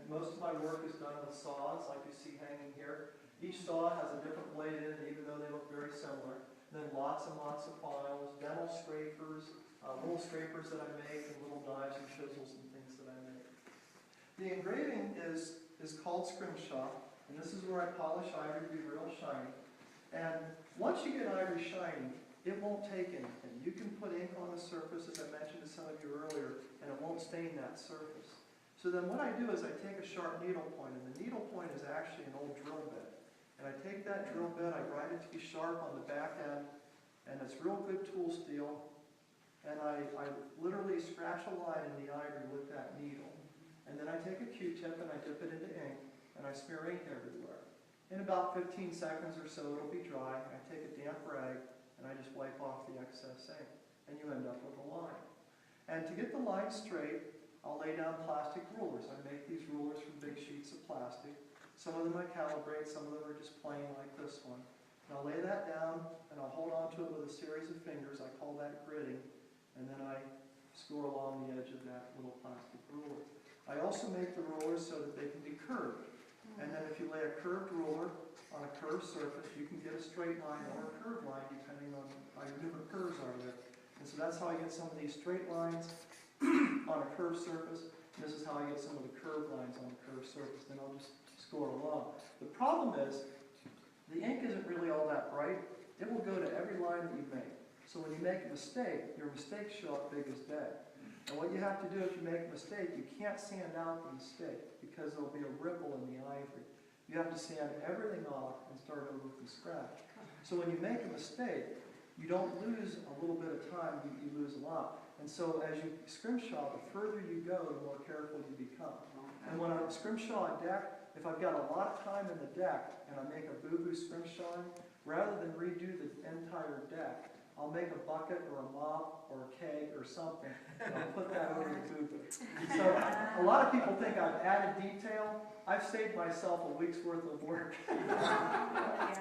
most of my work is done with saws, like you see hanging here. Each saw has a different blade in it, even though they look very similar. And then lots and lots of files, dental scrapers, little scrapers that I make, and little knives and chisels and things that I make. The engraving is called scrimshaw, and this is where I polish ivory to be real shiny. And once you get ivory shiny, it won't take anything. You can put ink on the surface, as I mentioned to some of you earlier, and it won't stain that surface. So then what I do is I take a sharp needle point, and the needle point is actually an old drill bit. And I take that drill bit, I grind it to be sharp on the back end, and it's real good tool steel, and I literally scratch a line in the ivory with that needle. And then I take a Q-tip and I dip it into ink, and I smear ink everywhere. In about 15 seconds or so, it'll be dry, and I take a damp rag, and I just wipe off the excess ink, and you end up with a line. And to get the line straight, I'll lay down plastic rulers. I make these rulers from big sheets of plastic. Some of them I calibrate, some of them are just plain like this one. And I'll lay that down, and I'll hold on to it with a series of fingers. I call that gridding, and then I score along the edge of that little plastic ruler. I also make the rulers so that they can be curved. And then if you lay a curved ruler on a curved surface, you can get a straight line or a curved line, depending on how your different curves are there. And so that's how I get some of these straight lines on a curved surface. And this is how I get some of the curved lines on a curved surface. Then I'll just score along. The problem is, the ink isn't really all that bright. It will go to every line that you make. So when you make a mistake, your mistakes show up big as day. And what you have to do if you make a mistake, you can't sand out the mistake because there'll be a ripple in the ivory. You have to sand everything off and start over from scratch. So when you make a mistake, you don't lose a little bit of time, you lose a lot. And so as you scrimshaw, the further you go, the more careful you become. And when I scrimshaw a deck, if I've got a lot of time in the deck and I make a boo-boo scrimshawing, rather than redo the entire deck, I'll make a bucket or a mop or a keg or something, and I'll put that over the boo-boo. So a lot of people think I've added detail. I've saved myself a week's worth of work. Yeah.